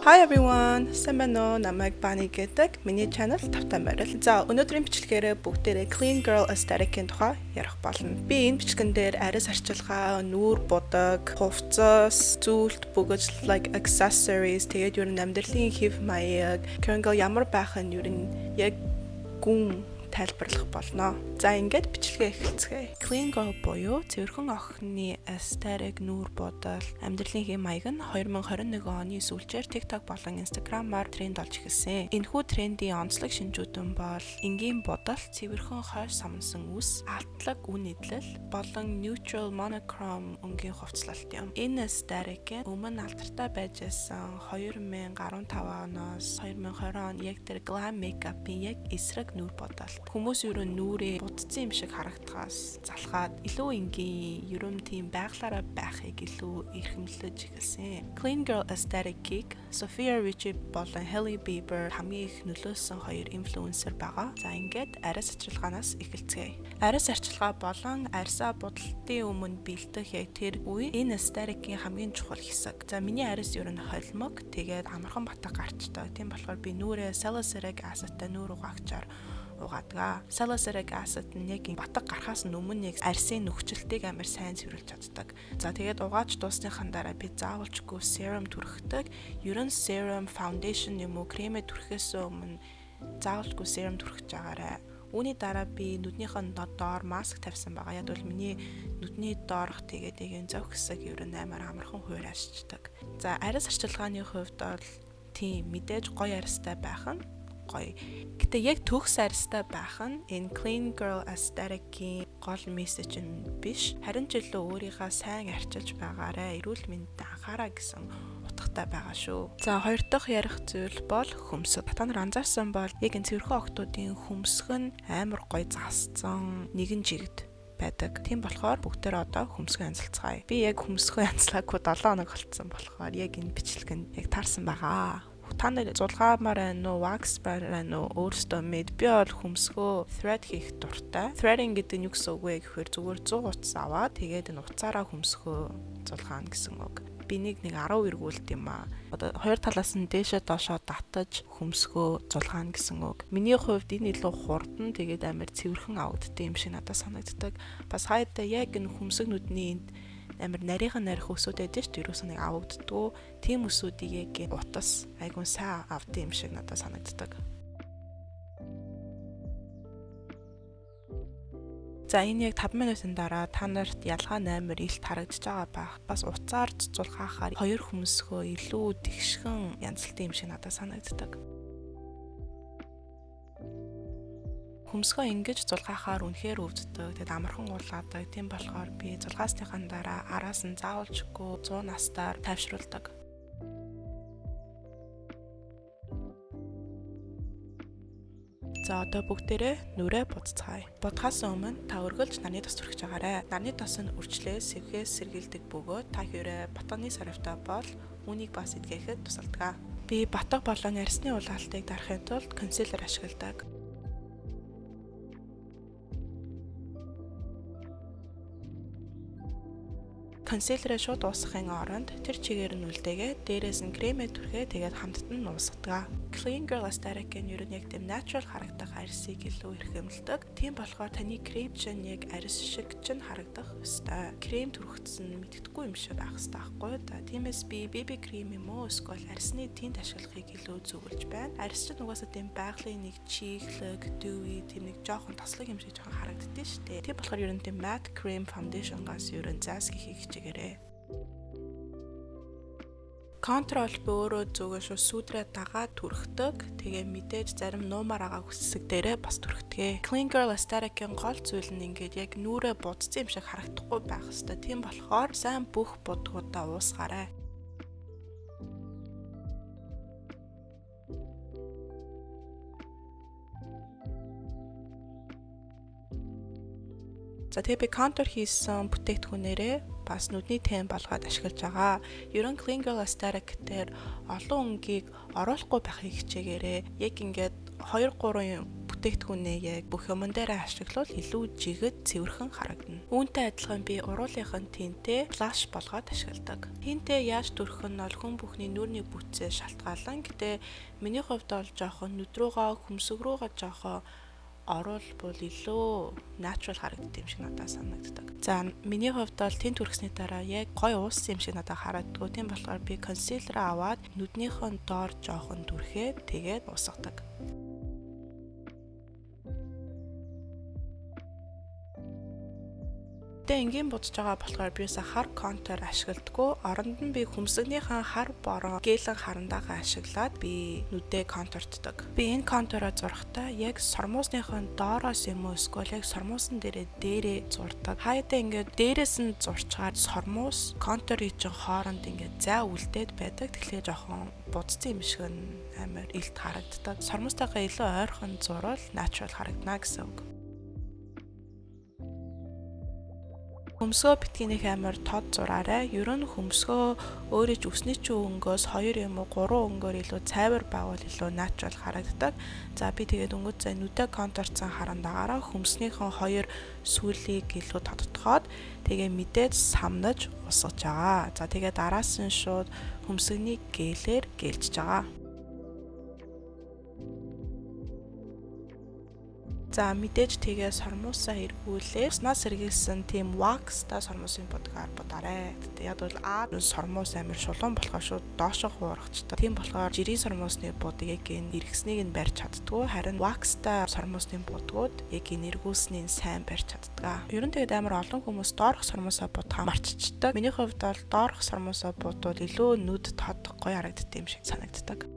Hi everyone. Сайн байна уу? Намайг Bani гэдэг. Миний channel тавтай морил. За, өнөөдрийн бичлэгээр бүгдээрээ clean girl aesthetic-ийн тухай ярих болно. Би энэ бичлэгэн дээр арьс арчилгаа, нүүр будаг, хувцас, зүйлт бүгэж like accessories тэгээд ер нь амьдралын хэв маяг, clean girl ямар байх нь ер нь яг гүн тайлбарлах болно. За ингээд бичлэгээ эхэлцгээе. Clean girl буюу цэвэрхэн охины aesthetic нүүр бодол амьдралын хэм маяг нь 2021 оны сүүлчээр TikTok болон Instagram-аар тренд болж эхэлсэн. Энэхүү трендийн онцлог шинжүүдэн бол энгийн бодол, цэвэрхэн хойш самнсан үс, алтлаг үн идэл болон neutral monochrome өнгийн хувцлалт юм. Энэ aesthetic өмнө алдартай байж байсан 2015 оноос 2020 он яг тэр glam makeup-ийн яг эсрэг нүүр бодол. Хүмүүс ерөө нүрээ будцсан юм шиг харагдахаас залхаад илүү энгийн ерөөм тийм байглаараа байхыг илүү эрхэмлэж эхэлсэн. Clean girl aesthetic-ийг Sofia Richie болон Hailey Bieber хамгийн их нөлөөсөн хоёр инфлюенсер байгаа. За ингээд арьс арчилгаанаас эхэлцгээе. Арьс арчилгаа болон арьсаа будалтын өмнө бэлдэх яг тэр үе энэ aesthetic-ийн хамгийн чухал хэсэг. За миний арьс ер нь холимог тэгээд амархан батга гарчдаг. Тийм болохоор би нүрээ salicylic acid-тай нүүр угаагчаар угаадаг. Salicylic acid нь яг батга гарахаас өмнө яг арьсын нөхцөлтийг амар сайн цэвэрлж чаддаг. За тэгээд угааж дуусныхан дараа би заавалчгүй serum түрхдэг. Ерөн serum foundation юм уу кремээ түрхээс өмнө заавалчгүй serum түрхэж байгаарай. Үүний дараа би нүднийхэн доор маск тавьсан байгаа. Яг бол миний нүдний доорх тэгээд яг зөв хэсэг ер нь амар амархан хуурайшдаг. За арьс арчилгааны хувьд бол тийм мэдээж гоё арьстай байх нь гоё. Гэтэ яг төгс арьстай байх нь энэ clean girl aesthetic-ийн гол мессеж нь биш. Харин ч илүү өөрийгөө сайн арчилж байгаарай, эрүүл мэндэд анхаараа гэсэн утгатай байгаа шүү. За хоёр дахь ярих зүйл бол хөмсөг. Та нар анзаарсан бол яг энэ цэвэрхэн охтуудын хөмсг нь амар гоё засцсан, нэгэн жигд байдаг. Тийм болохоор бүгдээр одоо хөмсгөө янзалцгаая. Би яг хөмсгөө янзлаагүй 7 хоног болцсон болохоор яг энэ бичлэгэнд яг таарсан байгаа. Та нар зулгаамаар байна уу, wax байна уу, өөрөөсөө мэд. Би бол хөмсгөө thread хийх дуртай. Threading гэдэг нь юу гэсэн үг вэ гэхээр зүгээр 100 утас аваад тэгээд энэ утсаараа хөмсгөө зулгаана гэсэн үг. Би нэг 10 эргүүлт юм аа. Одоо хоёр талаас нь дээшээ доошоо татаж хөмсгөө зулгаана гэсэн үг. Миний хувьд энэ илүү хурдан тэгээд амар цэвэрхэн авагддаг юм шиг надад санагддаг. Бас хайдаа яг энэ хөмсөг нүдний амар нарийнхан нарих өсүүд байдаг шүү дээ. Юусэн нэг авагддгүү. Тийм өсүүдийг яг утас айгуун сайн авд юм шиг надад санагддаг. За энэ яг 5 минутын дараа та нарт ялгаа амар илт харагдаж байгаа байх. Бас уцаар цуцулгаахаар хоёр хөмсгөө илүү тэгшхэн янзлалтай юм шиг надад санагддаг. Хөмсгөө ингэж зулгаахаар үнэхээр өвддөг. Тэгэд амархан уулаадаг. Тийм болохоор би зулгаасныхан дараа араас нь заавалчгүй 100 настаар тайвшруулдаг. За одоо бүгдээрээ нүрээ буццгаая. Будахаас өмнө та өргөлж нарны тос түрхэж агаарай. Нарны тос нь үрчлээ сэвхээс сэргийлдэг бөгөөд та хэрэг батганы саравтай бол үнийг бас эдгэхэд тусалдаг. Би батга болон арьсны улаалтыг дарахын тулд консилер ашигладаг. Консилерээ шууд уусгахын оронд тэр чигээр нь үлдээгээ дээрээс нь кремээ түрхээ тэгээд хамтд нь уусгадаг. Clean girl aesthetic нь ер нь яг тийм natural харагдах арьсыг илүү эрхэмлдэг. Тийм болохоор таны крем чинь яг арьс шиг чинь харагдах ёстой. Крем түрхэгдсэн мэддэхгүй юм шиг байх ёстой байхгүй юу? Тиймээс би BB крем юм уу эсвэл арьсны тинт ашиглахыг илүү зөвлөж байна. Арьс чинь угаасаа тийм байгалийн нэг чиглэг, dewy тийм нэг жоохон тослог юм шиг жоохон харагддээ шүү дээ. Тийм болохоор ер нь тийм matte cream foundation-гаас ер нь заасгихийг чигээрээ. Контрол өөрөө зүгээр шүү сүдрээ дагаад түрхдэг. Тэгээ мэдээж зарим нуумаар байгаа хэсэг дээрээ бас түрхдэг. Clean girl aesthetic-ийн гол зүйл нь ингээд яг нүрээ будцсан юм шиг харагдахгүй байх хэвээр. Тийм болохоор сайн бүх будгуудаа уусгаарай. За тэгээ би контур хийсэн бүтээгдэхүүнээрээ бас нүдний тэн болгоод ашиглаж байгаа. Ерөн clean girl aesthetic дээр олон өнгийг оруулахгүй байхыг хичээгээрээ яг ингээд 2-3 бүтээгдэхүүнээ яг бүх юмн дээр ашиглавал илүү жигэд цэвэрхэн харагдана. Үүнтэй адилхан би уруулынхын тинтээ флаш болгоод ашигладаг. Тинтээ яаж дүрхэх нь бол хүн бүхний нүрийн бүтцээс шалтгаалan. Гэтэ миний хувьд бол жоохон нүдрүүгээ хөмсөг рүүгээ жоохон оруулбал илүү natural харагддаг юм шиг надад санагддаг. За миний хувьд бол тент хүрхсний дараа яг гоё ууссан юм шиг надад харагддаг. Тийм болохоор би concealer аваад нүднийхэн доор жоохон дүрхээд тэгээд уусгадаг. Энгийн бодож байгаа болохоор би хар контур ашигладаггүй. Оронд нь би хөмсгнийхэн хар бороо гээлэн харандаагаа ашиглаад би нүдээ контуртдаг. Би энэ контураа зурхтаа яг сормуусныхон доороос юм уу эсвэл яг сормуусан дээрээ зурдаг. Хаяада ингээд дээрээс нь зурчгаад сормуус контурын чинь хооронд ингээд зай үлдээд байдаг. Тэгэхээр жоохон буцсан юм шиг амар илт харагддаг. Сормуустайгаа илүү ойрхон зурвал natural харагдана гэсэн үг. Хөмсгөө биткинийх амар тод зураарай. Ер нь хөмсгөө өөрөө ч үсний чинь өнгөөс 2 юм уу 3 өнгөөр илүү цайвар байгуул илүү natural харагддаг. За би тэгээд өнгөц зай нүдэ контурцсан харандаагаараа хөмснийхэн 2 сүүлийг илүү тодтогоод тэгээ мэдээж самнаж усгаж байгаа. За тэгээ араас нь шууд хөмсгний гээлээр гэлж байгаа. За мэдээж тэгээ сормуусаа эргүүлээ. Уснаас сэргийлсэн тийм wax-та сормуусын будгаар бодоорой. Яг бол сормуус амир шулуун болохоор шууд доошо хуурахчдаг. Тийм болохоор жирийн сормуусны будыг яг энэ эргэснийг нь барьж чаддгүй. Харин wax-та сормуусны будгууд яг энэ эргүүлснийг сайн барьж чаддаг. Ер нь тэгээд амар олон хүмүүс доорх сормуусаа будгаа марччихдаг. Миний хувьд бол доорх сормуусаа будууд илүү нүд тод гоё харагддаг юм шиг санагддаг.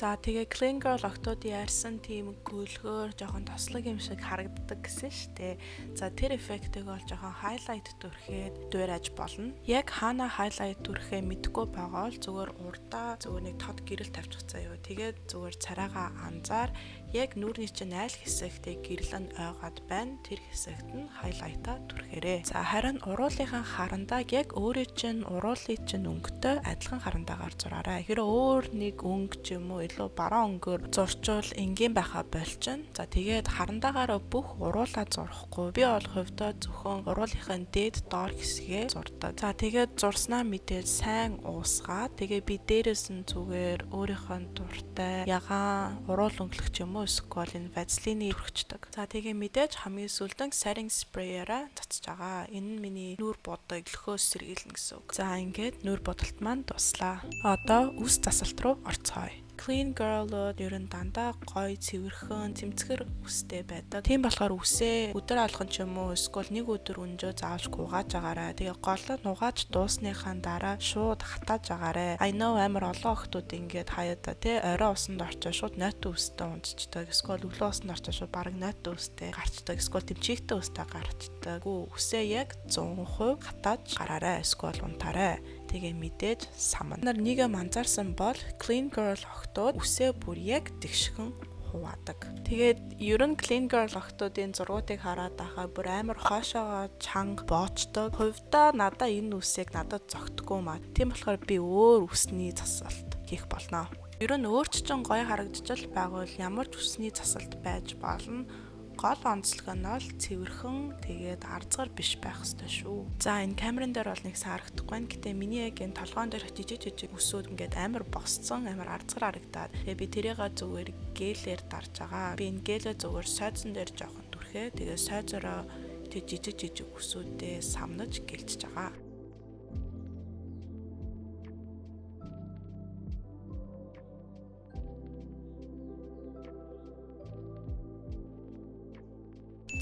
За тэгээ Clean Girl октоодын ярьсан тийм гөлгөөр жоохон тослог юм шиг харагддаг гэсэн штэ. За тэр эффектийг бол жоохон highlight дүрхээд дуурайж болно. Яг хаана highlight дүрхээ мэдэхгүй байгаа бол зүгээр урдаа зүгээр нэг тод гэрэл тавьчих заяа. Тэгээд зүгээр царайгаа анзаар яг нүрийн чинь айл хэсэгтээ гэрэл нь ойгаад байна. Тэр хэсэгт нь highlight-а дүрхээрээ. За харин уруулынхаа харандааг яг өөрөө чинь уруулын чинь өнгөтэй адилхан харандаагаар зураарай. Хэрэв өөр нэг өнгө ч юм уу илүү бараа өнгөөр зурчвал энгийн байхаа болчин. За тэгээд харандаагаараа бүх уруулаа зурхгүй. Би бол хувьдаа зөвхөн уруулынхаа дээд доор хэсгээ зурдаг. За тэгээд зурснаа мэдээж сайн уусгаад тэгээ би дээрээс нь зүгээр өөрийнхөө дуртай ягаан уруул өнгөлөх юм уу эсвэл энэ вазелины өргөчдөг. За тэгээ мэдээж хамгийн сүүлдэн setting spray-аараа цацж байгаа. Энэ нь миний нүур бодог өлхөөс сэргийлнэ гэсэн үг. За ингээд нүур бодолт маань дуслаа. Одоо үс засалт руу орцгоё. Clean Girl-ууд ер нь дандаа гоё, цэвэрхэн, цэмцгэр үстэй байдаг. Тийм болохоор үсээ өдөр алган ч юм уу эсвэл нэг өдөр өнжөө заавч угааж агаарай. Тэгээ гол нь угааж дуусныхаа дараа шууд хатааж агаарай. I know амар олон охтууд ингээд хаяада тий орой усанд орчоо шууд нойтон үстэй унцчдаг. Эсвэл өглөө усанд орчоо шууд бараг нойтон үстэй гарчдаг. Эсвэл тэмчигтэй үстэй гарчдаг. Үсээ яг 100% хатааж гараарай. Эсвэл унтаарай. Тэгээ мэдээж самна. Нар нэг юм анзаарсан бол Clean Girl охтууд үсээ бүр яг тэгшхэн хуваадаг. Тэгээд ер нь Clean Girl охтуудын зургуудыг хараад байхаа бүр амар хоошоогоо чанга боочдог. Хувьдаа надаа энэ үсийг надад зогтгүй маа. Тийм болохоор би өөр үсний засалт хийх болно. Ер нь өөрчлөн гоё харагдчихл байгуул ямар ч үсний засалт байж болно. Гол онцлог нь бол цэвэрхэн тэгээд арзгар биш байх ёстой шүү. За энэ камерын дээр бол нэг сарагдахгүй байна. Гэтэ миний яг энэ толгоон дээрх жижиг үсүүд ингээд амар босцсон, амар арзгар харагдаад. Тэгээ би тэрийг зүгээр гээлээр дарж байгаа. Би энэ гээлээ зүгээр сойдсон дээр жоохон түрхээ. Тэгээ сойзороо тэг жижиг үсүүдээ самнаж гэлж байгаа.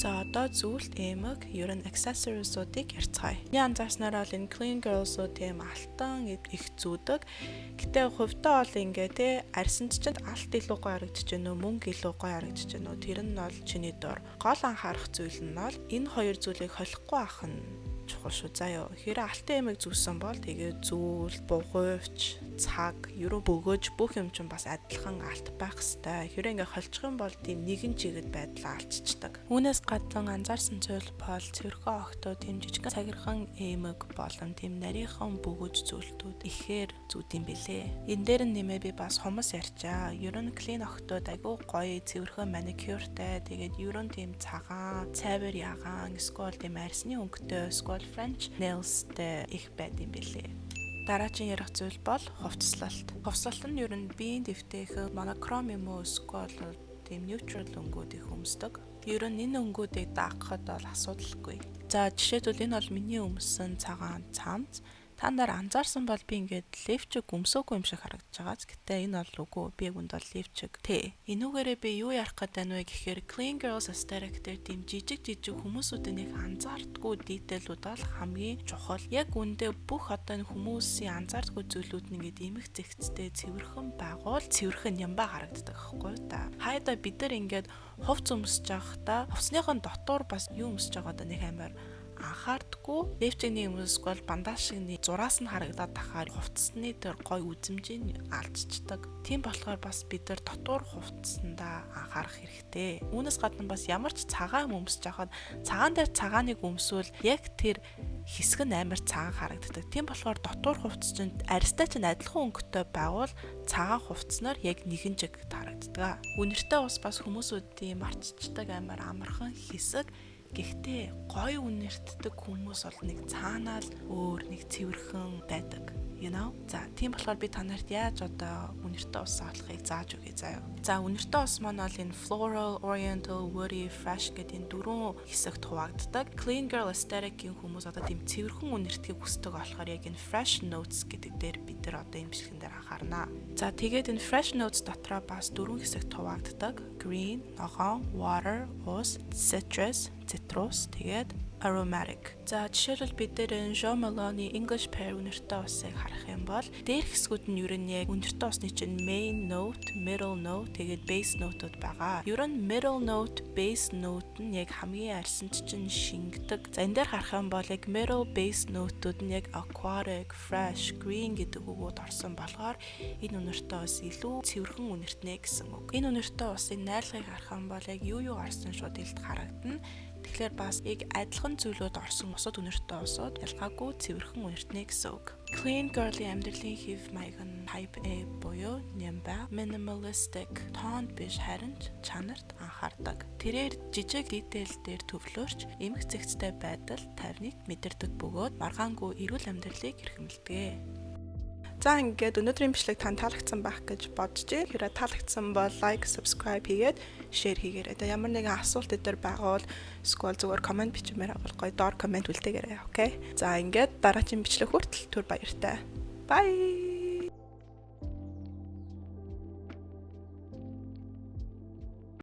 За одоо зүйлт эмэг ер нь accessories-уудыг ярьцгаая. Миний анзаарснаар бол энэ Clean Girls-ууд тийм алтан их зүүдэг. Гэтэ хувьдаа бол ингээ те арьсанд ч алт илүү гоё харагдаж байна уу, мөнгө илүү гоё харагдаж байна уу? Тэр нь бол чиний дор. Гол анхаарах зүйл нь бол энэ хоёр зүйлийг холихгүй ах нь чухал шүү заяа. Хэрэг алтан эмэг зүүсэн бол тэгээ зүйл, бугуйвч, цаг, ерөө бөгөөж бүх юм чинь бас адилхан алт байх хэвээр. Хэрэг ингээ холчих юм бол тийм нэгэн чигэд байдлаа алччихдаг. Үүнээс гадна анзаарсан зүйл бол цэвэрхэн охтоо тийм жижигхэн цагирхан эмэг болон тийм нарийнхан бөгөөж зүйлтүүд ихээр зүүд юм бэлээ. Энэ дээр нь нэмээ би бас хумс ярьчаа. Ер нь clean охтод айгүй гоё цэвэрхэн маникюртай, тэгээд ер нь тийм цагаан, цайвар ягаан, эсвэл тийм арсны өнгөтэй, эсвэл French nails-тэй их байд юм бэлээ. Дараагийн ярих зүйл бол хувцаслалт. Хувцаслалт нь ер нь биеийн дэвтэйхэн монохром юм уу эсвэл тийм neutral өнгүүдийг өмсдөг. Ер нь энэ өнгүүдийг даахад бол асуудалгүй. За жишээлбэл энэ бол миний өмсөн цагаан цамц. Та нар анзаарсан бол би ингээд левчиг өмсөөгүй юм шиг харагдаж байгааз. Гэтэ энэ бол үгүй. Би үнд бол левчиг. Энүүгээрээ би юу ярих гэдэг нь вэ гэхээр Clean Girls Aesthetic дээр тийм жижиг хүмүүсүүдийн нэг анзаардгүй дитейлүүд бол хамгийн чухал. Яг үндэ бүх одоо энэ хүмүүсийн анзаардгүй зүйлүүд нь ингээд эмх зэгцтэй цэвэрхэн байгуул цэвэрхэн ямбаа харагддаг байхгүй та. Хайда бид нар ингээд хувц өмсөж байхдаа хувцсныхон дотор бас юу өмсөж байгаадаа нэг амар анхаардгүй. Левчний өмсгөл бандаж шигний зураас нь харагдаад тахаар хувцсны тэр гой үзмжийг алдчихдаг. Тийм болохоор бас бид нар дотор хувцсандаа анхаарах хэрэгтэй. Үүнээс гадна бас ямар ч цагаан өмсөж байхад цагаан дээр цагааныг өмсвөл яг тэр хэсэг нь амар цагаан харагддаг. Тийм болохоор дотор хувцс чинь арьстай чинь адилхан өнгөтэй байгуул цагаан хувцснаар яг нэгэн жиг харагддаг. Үнэртэй бас хүмүүсүүдийн марччихдаг амар амархан хэсэг. Гэхдээ гоё үнэртдэг хүмүүс бол нэг цаанаа л өөр нэг цэвэрхэн байдаг. За тийм болохоор би та нарт яаж одоо үнэртэй ус олохыг зааж өгье заяа. За үнэртэй ус маань бол энэ floral, oriental, woody, fresh гэдэг энэ дөрвөн хэсэгт хуваагддаг. Clean Girl Aesthetic-ийн хүмүүс одоо тийм цэвэрхэн үнэртгийг хүсдэг болохоор яг энэ fresh notes гэдэг дээр бид нар одоо энэ бичлэгэн дээр анхаарна. За тэгээд энэ fresh notes дотроо бас дөрвөн хэсэгт хуваагддаг. Green, ногоон, water, ус, citrus, тэгээд aromatic. За жишээлбэл бид дээр Jo Malone English Pear үнэртэй усыг харах юм бол дээрх хэсгүүд нь ер нь яг үнэртэй усны чинь main note, middle note, тэгээд base note-уд байгаа. Ер нь middle note, base note нь яг хамгийн арьсанд чинь шингэдэг. За энэ дээр харах юм бол яг middle, base note-уд нь яг aquatic, fresh, green гэдэг үгүүд орсон болохоор энэ үнэртэй ус илүү цэвэрхэн үнэртнэ гэсэн үг. Энэ үнэртэй усын найрлагыг харах юм бол яг юу орсон шууд илт харагдана. Тэгэхээр бас яг адилхан зүйлүүд орсон усад үнэртэй усууд ялгаагүй цэвэрхэн үнэртнэ гэсэн үг. Clean Girl-ийн амьдралын хэв маяг нь Type A буюу нямба, minimalistic, тоонд биш харин чанарт анхаардаг. Тэрээр жижиг дитейл дээр төвлөрч эмх зэгцтэй байдал тавныг мэдэрдэг бөгөөд маргаангүй эрүүл амьдралыг эрхэмлдэг. За ингээд өнөөдрийн бичлэг тань таалагдсан байх гэж бодож байна. Хэрэг таалагдсан бол лайк, subscribe хийгээд share хийгээрэй. Ямар нэгэн асуулт өдөр байгавал эсвэл зүгээр комент бичмээр авал гоё доор комент үлдээгээрэй, окей? За ингээд дараагийн бичлэг хүртэл түр баяртай. Bye.